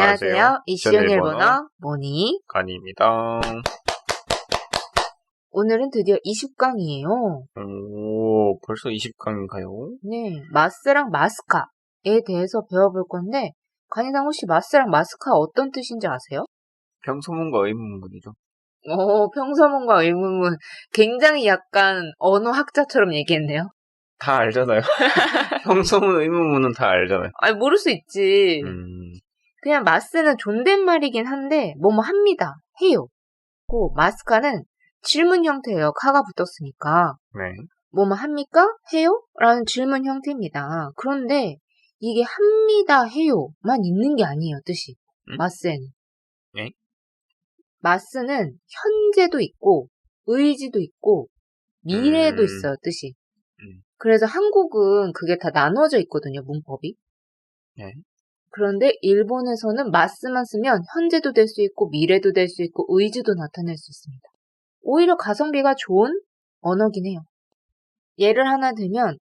안녕하세요. 이슈용 저는 일본어 모니. 간입니다. 오늘은 드디어 20강이에요. 오, 벌써 20강인가요? 네, 마스랑 마스카에 대해서 배워볼 건데, 간이상 혹시 마스랑 마스카 어떤 뜻인지 아세요? 평소문과 의문문이죠. 평서문과 의문문. 굉장히 약간 언어학자처럼 얘기했네요. 다 알잖아요. 평소문, 의문문은 다 알잖아요. 아니, 모를 수 있지. 음, 그냥 마스는 존댓말이긴 한데, 뭐뭐 합니다. 해요. 고, 마스카는 질문 형태예요. 카가 붙었으니까. 네. 뭐뭐 합니까? 해요? 라는 질문 형태입니다. 그런데 이게 합니다, 해요만 있는 게 아니에요, 뜻이. 마스에는. 네? 마스는 현재도 있고, 의지도 있고, 미래도 있어요, 뜻이. 그래서 한국은 그게 다 나눠져 있거든요, 문법이. 네. 그런데 일본에서는 마스만 쓰면 현재도 될 수 있고, 미래도 될 수 있고, 의지도 나타낼 수 있습니다. 오히려 가성비가 좋은 언어긴 해요. 예를 하나 들면,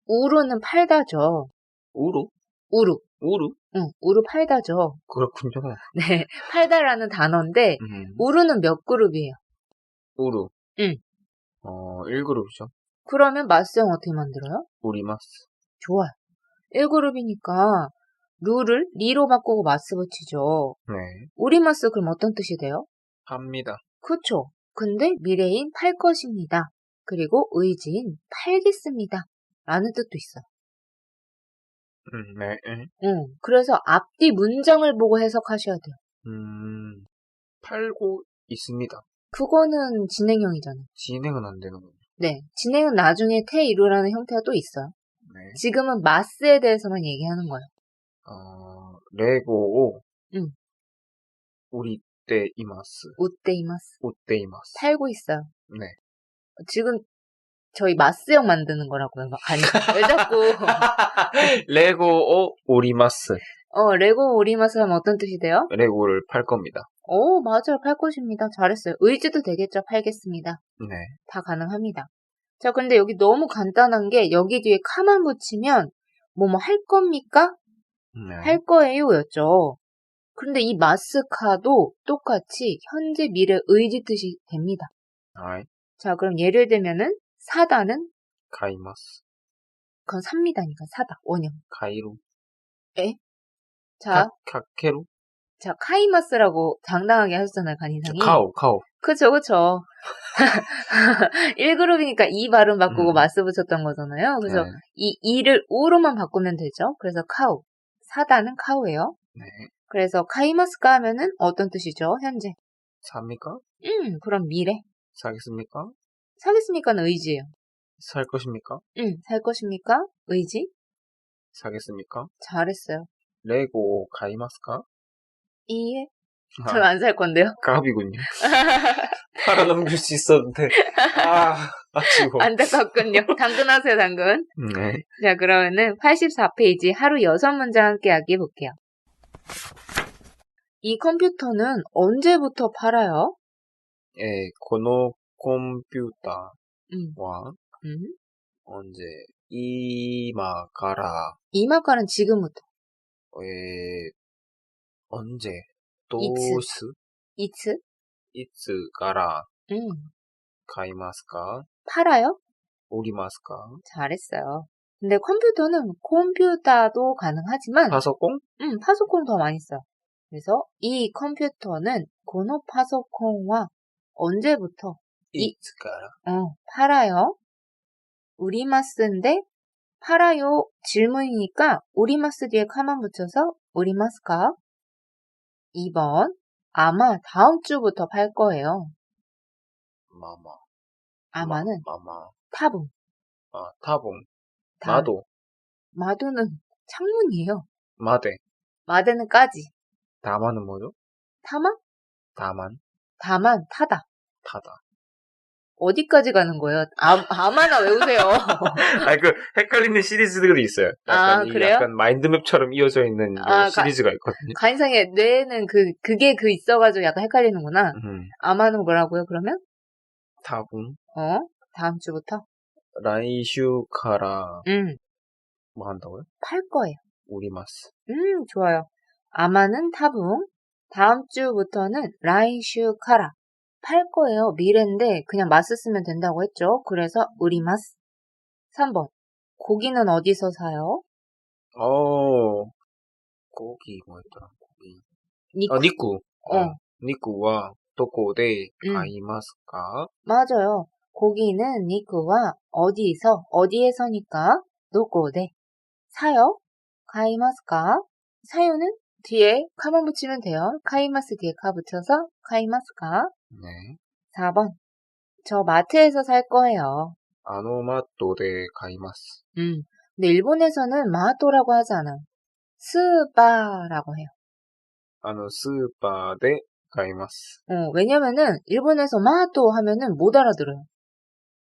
우루는 팔다죠. 우루? 우루. 우루? 응, 우루 팔다죠. 그렇군요. 네, 팔다라는 단어인데, 우루는 몇 그룹이에요? 우루. 응. 1그룹이죠. 그러면 마스형 어떻게 만들어요? 우리마스. 좋아요. 1그룹이니까, 루를 리로 바꾸고 마스 붙이죠. 네. 우리마스 그럼 어떤 뜻이 돼요? 합니다. 그쵸. 근데 미래인 팔 것입니다. 그리고 의지인 팔겠습니다. 라는 뜻도 있어요. 네. 그래서 앞뒤 문장을 보고 해석하셔야 돼요. 팔고 있습니다. 그거는 진행형이잖아요. 진행은 안 되는군요. 네, 진행은 나중에 테이루라는 형태가 또 있어요. 네. 지금은 마스에 대해서만 얘기하는 거예요. 레고, 응. 우리 때 이마스. 우떼이마스. 우떼이마스. 팔고 있어요. 네. 지금 저희 마스형 만드는 거라고요. 아니, 왜 자꾸. 레고 오리마스. 레고 오리마스 하면 어떤 뜻이 돼요? 레고를 팔 겁니다. 맞아요. 팔 것입니다. 잘했어요. 의지도 되겠죠. 팔겠습니다. 네. 다 가능합니다. 자, 근데 여기 너무 간단한 게 여기 뒤에 카만 붙이면 뭐뭐 할 겁니까? 네. 할 거예요 였죠. 그런데 이 마스카도 똑같이 현재 미래 의지 뜻이 됩니다. 아이. 자, 그럼 예를 들면은 사다는 가이마스. 그건 삽니다니까 사다 원형. 가이루. 에? 자, 카케루. 자 카이마스라고 당당하게 하셨잖아요 간이상이. 카오. 그쵸. 1그룹이니까 이 발음 바꾸고 마스 붙였던 거잖아요. 그래서 네. 이 이를 우로만 바꾸면 되죠. 그래서 카우. 사다는 카우예요. 네. 그래서 카이마스카 하면은 어떤 뜻이죠? 현재. 삽니까? 그럼 미래. 사겠습니까? 사겠습니까는 의지예요. 살 것입니까? 살 것입니까? 의지? 사겠습니까? 잘했어요. 레고 가이마스까? 이해? 전 안 살 건데요. 갑이군요. 팔아넘길 수 있었는데. 아치고. 안타깝군요. 당근하세요, 당근. 네. 자, 그러면은 84페이지 하루 6문장 함께 하기 볼게요. 이 컴퓨터는 언제부터 팔아요? 고노 컴퓨터와 음. 언제 이마가라. 이마카는 지금부터. 언제 이츠? 이츠가라 음. 가이마스까? 팔아요? 오리마스까? 잘했어요. 근데 컴퓨터는 컴퓨터도 가능하지만 파소콩? 파소콩 더 많이 써요. 그래서 이 컴퓨터는 고노 파소콩과 언제부터 이츠가라 팔아요? 우리마스인데 팔아요 질문이니까 우리마스 뒤에 카만 붙여서 우리마스카. 2번 아마 다음 주부터 팔 거예요. 아마는 타붕. 타붕. 마도는 창문이에요. 마데는 까지. 다마는 뭐죠? 타마? 다만 타다. 어디까지 가는 거예요? 아마나 외우세요. 헷갈리는 시리즈들이 있어요. 그래요? 약간 마인드맵처럼 이어져 있는 시리즈가 있거든요. 간이상의 뇌에는 그게 있어가지고 약간 헷갈리는구나. 아마는 뭐라고요, 그러면? 타붕. 다음 주부터? 라이슈카라. 뭐 한다고요? 팔 거예요. 우리마스. 좋아요. 아마는 타붕. 다음 주부터는 라이슈 카라. 팔 거예요. 미래인데 그냥 마스 쓰면 된다고 했죠. 그래서 우리마스. 3번. 고기는 어디서 사요? 고기 뭐였더라? 고기. 니쿠. 니쿠. 어. 니쿠와 도코데 응. 가이마스까? 맞아요. 고기는 니쿠와 어디에서니까 노고데 사요? 가이마스까? 사요는 뒤에 카만 붙이면 돼요. 카이마스 뒤에 카 붙여서 가이마스까? 네. 4번. 저 마트에서 살 거예요. 아노마토데 가이마스. 근데 일본에서는 마토라고 하지 않아요. 스바라고 해요. 스파데 가이마스. 왜냐면은 일본에서 마토 하면은 못 알아들어요.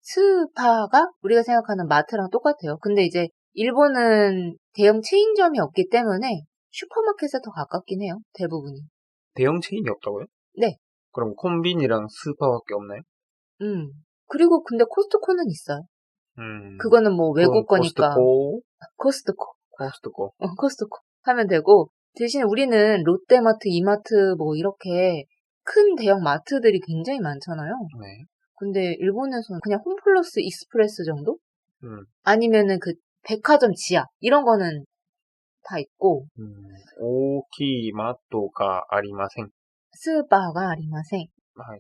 스파가 우리가 생각하는 마트랑 똑같아요. 근데 이제 일본은 대형 체인점이 없기 때문에 슈퍼마켓에 더 가깝긴 해요. 대부분이. 대형 체인이 없다고요? 네. 그럼 콤비니랑 스파밖에 없나요? 그리고 근데 코스트코는 있어요. 음. 그거는 뭐 외국 거니까. 코스트코. 코스트코 하면 되고, 대신 우리는 롯데마트, 이마트 뭐 이렇게 큰 대형 마트들이 굉장히 많잖아요. 네. 근데 일본에서는 그냥 홈플러스 익스프레스 정도? 음. 아니면은 그 백화점 지하 이런 거는 다 있고, 오키마토가 아리마생. 스바가 아리마생. 하이.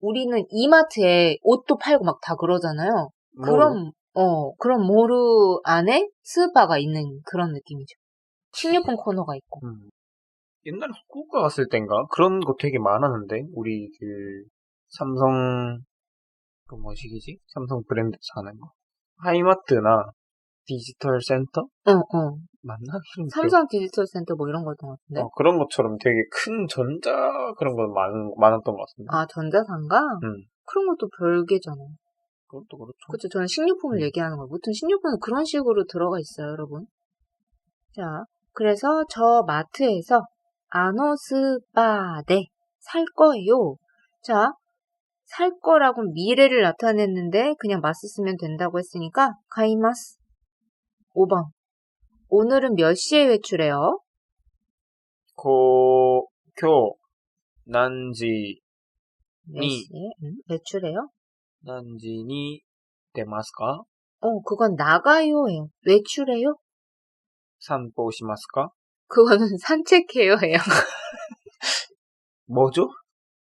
우리는 이마트에 옷도 팔고 막 다 그러잖아요. 그럼 모루 안에 스바가 있는 그런 느낌이죠. 식료품 코너가 있고. 옛날에 후쿠오카 갔을 땐가? 그런 거 되게 많았는데? 우리 삼성, 그 뭐시기지? 삼성 브랜드 사는 거. 하이마트나 디지털 센터? 맞나? 삼성 디지털 센터 뭐 이런 거였던 것 같은데. 그런 것처럼 되게 큰 전자 그런 거 많았던 것 같은데. 아, 전자상가? 그런 것도 별개잖아요. 그것도 그렇죠. 그렇죠. 저는 식료품을 얘기하는 거예요. 무튼 식료품은 그런 식으로 들어가 있어요, 여러분. 자, 그래서 저 마트에서 아노스바데 살 거예요. 자, 살 거라고 미래를 나타냈는데 그냥 마스 쓰면 된다고 했으니까 가이마스. 5번. 오늘은 몇 시에 외출해요? 난지 몇 시에 외출해요? 난지니 데마스까? 그건 나가요예요. 외출해요? 산보시마스까? 그거는 산책해요 해요. 뭐죠?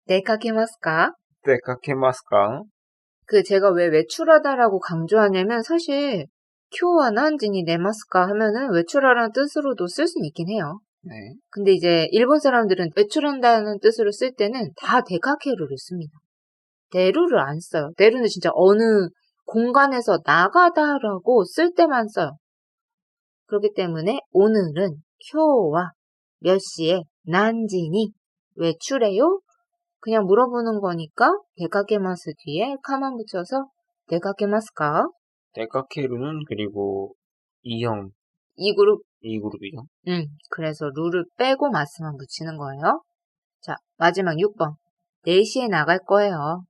데카케마스까? 데카케마스까? 제가 왜 외출하다라고 강조하냐면 사실 쿄와 난지니 네마스까 하면은 외출하라는 뜻으로도 쓸 수는 있긴 해요. 네. 근데 이제 일본 사람들은 외출한다는 뜻으로 쓸 때는 다 데카케루를 씁니다. 데루를 안 써요. 데루는 진짜 어느 공간에서 나가다라고 쓸 때만 써요. 그렇기 때문에 오늘은 쿄와 몇 시에 난지니 외출해요? 그냥 물어보는 거니까 데카케마스 뒤에 카만 붙여서 데카케마스까? 데카케루는 그리고 2형. 2그룹. 2그룹이죠. 그래서 룰을 빼고 마스만 붙이는 거예요. 자, 마지막 6번. 4시에 나갈 거예요.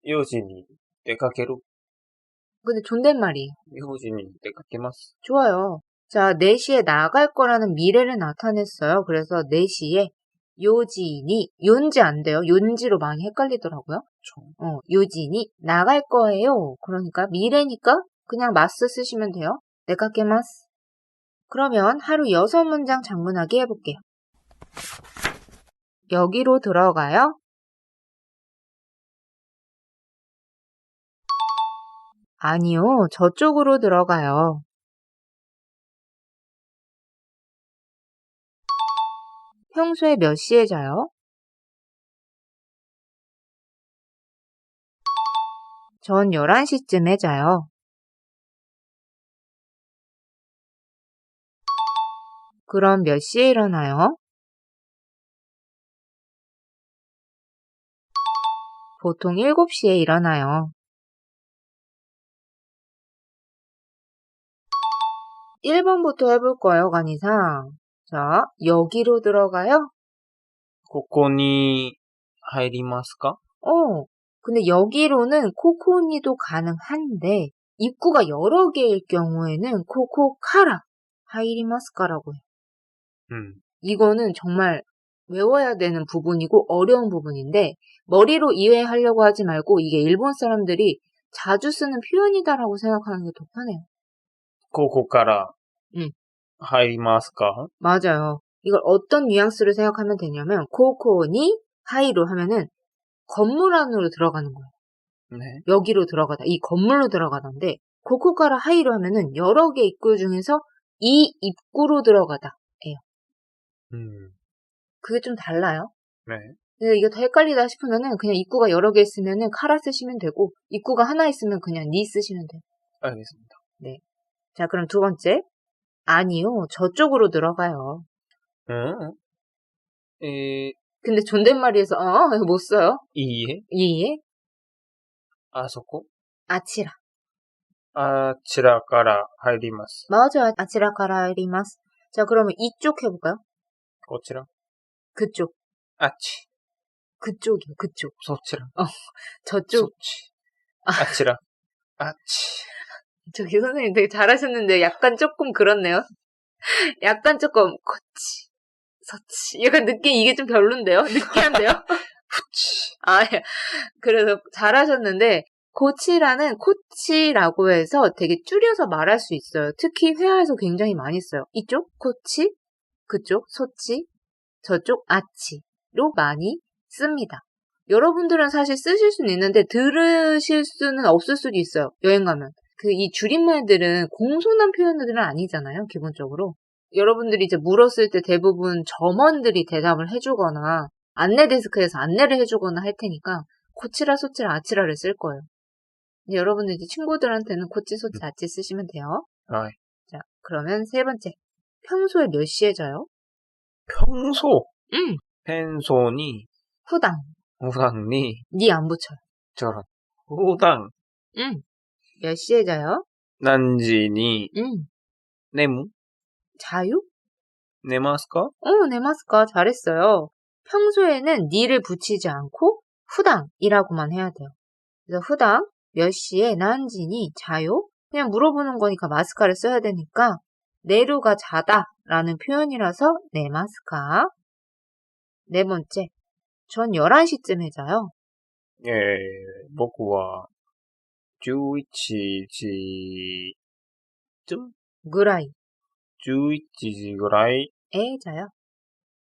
요진이 데카케루. 근데 존댓말이에요. 요진이 데카케마스. 좋아요. 자, 4시에 나갈 거라는 미래를 나타냈어요. 그래서 4시에 요진이, 요인지 안 돼요. 요인지로 많이 헷갈리더라고요. 요진이 나갈 거예요. 그러니까 미래니까 그냥 마스 쓰시면 돼요. 데카케마스. 그러면 하루 6문장 장문하기 해볼게요. 여기로 들어가요? 아니요, 저쪽으로 들어가요. 평소에 몇 시에 자요? 전 11시쯤에 자요. 그럼 몇 시에 일어나요? 보통 7시에 일어나요. 1번부터 해볼 거예요, 간이상. 자, 여기로 들어가요? 코코니 하이리마스까? 근데 여기로는 코코니도 가능한데 입구가 여러 개일 경우에는 코코카라 하이리마스카라고 해요. 이거는 정말 외워야 되는 부분이고 어려운 부분인데 머리로 이해하려고 하지 말고 이게 일본 사람들이 자주 쓰는 표현이다라고 생각하는 게 더 편해요. ここから 응. 入りますか? 맞아요. 이걸 어떤 뉘앙스로 생각하면 되냐면 고코니 하이로 하면은 건물 안으로 들어가는 거예요. 네. 여기로 들어가다. 이 건물로 들어가다인데 고코카라 하이로 하면은 여러 개 입구 중에서 이 입구로 들어가다. 예요. 그게 좀 달라요. 네. 근데 이게 더 헷갈리다 싶으면은 그냥 입구가 여러 개 있으면은 카라 쓰시면 되고 입구가 하나 있으면 그냥 니 쓰시면 돼요. 알겠습니다. 네. 자, 그럼 두 번째. 아니요. 저쪽으로 들어가요. 근데 존댓말이어서 못 써요. いいえ 이에 あそこ 아치라. あちらから入ります 맞아요. 아치라 카라이리마스. 자, 그러면 이쪽 해볼까요? こちら 그쪽. あっち 그쪽이요. 그쪽. そちら 저쪽. そっちあちらあっち 저기 선생님 되게 잘하셨는데 약간 조금 그렇네요. 약간 조금 거치, 서치. 약간 느낌 이게 좀 별론데요? 느끼한데요? 후치 아, 그래서 잘하셨는데 고치라는 코치라고 해서 되게 줄여서 말할 수 있어요. 특히 회화에서 굉장히 많이 써요. 이쪽 코치, 그쪽 소치, 저쪽 아치로 많이 씁니다. 여러분들은 사실 쓰실 수는 있는데 들으실 수는 없을 수도 있어요. 여행 가면. 이 줄임말들은 공손한 표현들은 아니잖아요, 기본적으로. 여러분들이 이제 물었을 때 대부분 점원들이 대답을 해주거나 안내 데스크에서 안내를 해주거나 할 테니까 코치라, 소치라, 아치라를 쓸 거예요. 여러분들 이제 친구들한테는 코치, 소치, 아치 쓰시면 돼요. 아, 자, 그러면 세 번째. 평소에 몇 시에 자요? 평소 응. 펜소니 후당. 후당니 니 안 붙여요. 저런 후당 응. 몇 시에 자요? 난지니 응. 네무 자유? 네마스까? 네마스카. 잘했어요. 평소에는 니를 붙이지 않고 후당이라고만 해야 돼요. 그래서 후당 몇 시에 난지니 자요? 그냥 물어보는 거니까 마스카를 써야 되니까 네루가 자다 라는 표현이라서 네마스카. 네 번째. 전 11시쯤에 자요. 僕は11時ぐらい11時ぐらい 에 자요.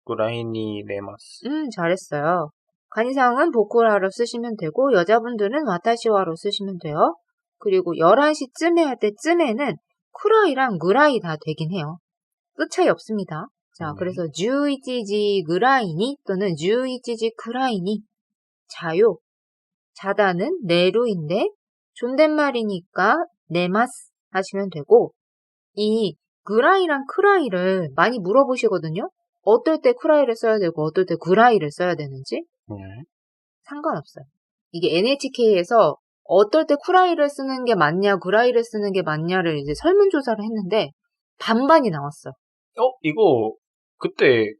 ぐらいに寝ます。 잘했어요. 간이상은 보쿠라로 쓰시면 되고 여자분들은 와타시와로 쓰시면 돼요. 그리고 11시쯤에 할 때 쯤에는 쿠라이랑 그라이 다 되긴 해요. 끝 차이 없습니다. 자, 그래서 11지 그라이니 또는 11지 쿠라이니 자요. 자다는 네루인데 존댓말이니까 네마스 하시면 되고 이 그라이랑 크라이를 많이 물어보시거든요. 어떨 때 크라이를 써야 되고 어떨 때 그라이를 써야 되는지 상관없어요. 이게 NHK에서 어떨 때 쿠라이를 쓰는 게 맞냐 그라이를 쓰는 게 맞냐를 이제 설문조사를 했는데 반반이 나왔어요. 이거 그때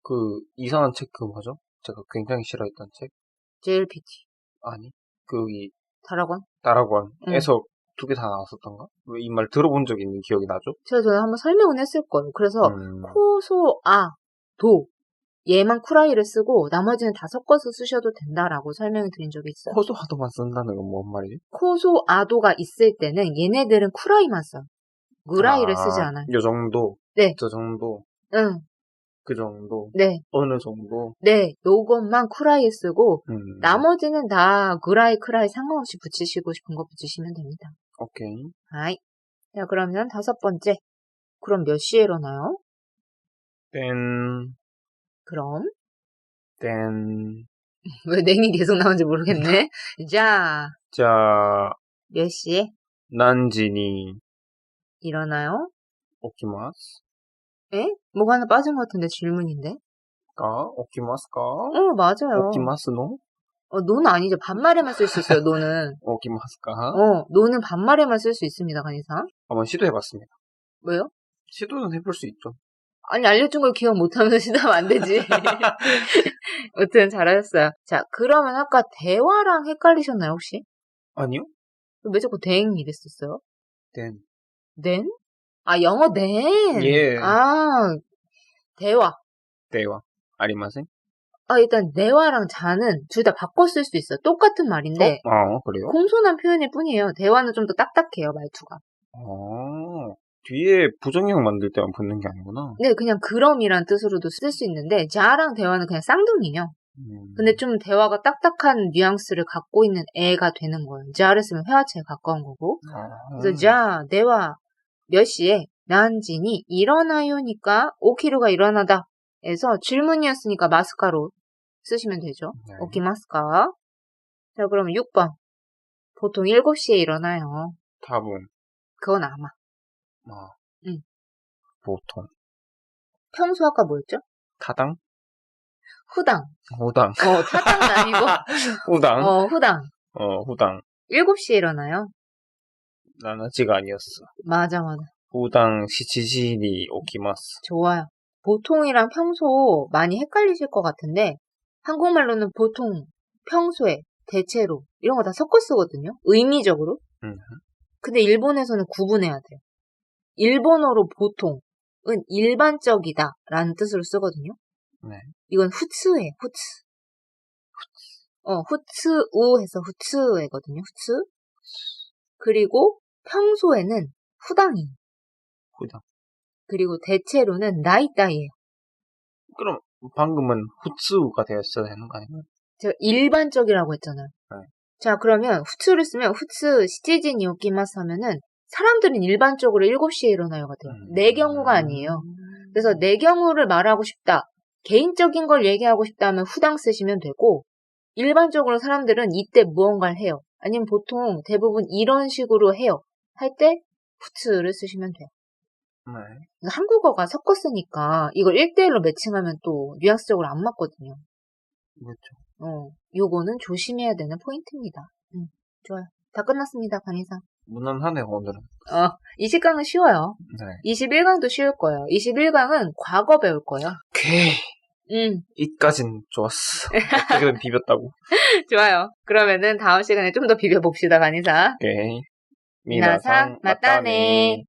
그 이상한 책 그 뭐죠? 제가 굉장히 싫어했던 책? JLPT. 아니 거기 다락원? 다락원에서 두 개 다 나왔었던가? 왜 이 말 들어본 적 있는 기억이 나죠? 제가 전에 한번 설명은 했을 거예요. 그래서 코소, 아, 도 얘만 쿠라이를 쓰고 나머지는 다 섞어서 쓰셔도 된다라고 설명을 드린 적이 있어요. 코소아도만 쓴다는 건 뭔 말이지? 코소, 아도가 있을 때는 얘네들은 쿠라이만 써요. 그라이를 쓰지 않아요. 요 정도? 네. 저 정도? 응. 그 정도? 네. 어느 정도? 네. 요것만 쿠라이 쓰고 나머지는 다 그라이, 크라이 상관없이 붙이시고 싶은 거 붙이시면 됩니다. 오케이. 아이. 자, 그러면 다섯 번째. 그럼 몇 시에 일어나요? 그럼 왜 냉이 계속 나오는지 모르겠네. 자, 몇 시에何時に 일어나요? 起きます 에? 뭐가 하나 빠진 것 같은데 질문인데? か起きますか 맞아요. 起きますの 노는 아니죠. 반말에만 쓸 수 있어요, 노는. 起きますか 노는 반말에만 쓸 수 있습니다, 간이상. 한번 시도해봤습니다. 왜요? 시도는 해볼 수 있죠. 아니, 알려준 걸 기억 못하면서 시도하면 안 되지. 아무튼 잘하셨어요. 자, 그러면 아까 대화랑 헷갈리셨나요, 혹시? 아니요? 왜 자꾸 댕 이랬었어요? 된. 된? 아, 영어 된? 예. 아, 대화. 대화. 아리마센? 일단 대화랑 자는 둘 다 바꿔 쓸 수 있어요. 똑같은 말인데 그래요? 공손한 표현일 뿐이에요. 대화는 좀 더 딱딱해요, 말투가. 뒤에 부정형 만들 때만 붙는 게 아니구나. 네, 그냥 그럼이란 뜻으로도 쓸 수 있는데 자랑 대화는 그냥 쌍둥이에요. 근데 좀 대화가 딱딱한 뉘앙스를 갖고 있는 애가 되는 거예요. 자를 쓰면 회화체에 가까운 거고. 그래서 자, 대화 몇 시에 난진이 일어나요니까 오키루가 일어나다 에서 질문이었으니까 마스카로 쓰시면 되죠. 네. 오키마스카. 자, 그러면 6번. 보통 7시에 일어나요. 답은 그건 아마. 응. 보통. 평소 아까 뭐였죠? 타당? 후당. 후당. 타당은 아니고. 후당? 후당. 후당. 7시에 일어나요. 나나지가 아니었어. 맞아. 후당 시치지니 오키마스. 좋아요. 보통이랑 평소 많이 헷갈리실 것 같은데 한국말로는 보통, 평소에, 대체로 이런 거 다 섞어 쓰거든요. 의미적으로. 근데 일본에서는 구분해야 돼요. 일본어로 보통은 일반적이다 라는 뜻으로 쓰거든요. 네. 이건 후츠예요. 후츠. 후츠우 해서 후츠애거든요. 후츠. 그리고 평소에는 후당이. 후당. 그리고 대체로는 나이따이예요. 그럼 방금은 후츠가 되었어야 되는 거 아닌가요? 제가 일반적이라고 했잖아요. 네. 자, 그러면 후츠를 쓰면 후츠 시치지니 오키마스 하면은 사람들은 일반적으로 7시에 일어나요가 돼요. 내 경우가 아니에요. 그래서 내 경우를 말하고 싶다. 개인적인 걸 얘기하고 싶다 하면 후당 쓰시면 되고 일반적으로 사람들은 이때 무언가를 해요. 아니면 보통 대부분 이런 식으로 해요. 할 때 후츠를 쓰시면 돼요. 네. 한국어가 섞어 쓰니까 이걸 1대1로 매칭하면 또 뉘앙스적으로 안 맞거든요. 그렇죠. 요거는 조심해야 되는 포인트입니다. 좋아요. 다 끝났습니다, 간이상. 무난하네요, 오늘은. 20강은 쉬워요. 네. 21강도 쉬울 거예요. 21강은 과거 배울 거예요. 오케이. 이까진 좋았어. 어떻게든 비볐다고. 좋아요. 그러면은 다음 시간에 좀 더 비벼봅시다, 간이상. 오케이. 미나상, 맞다네.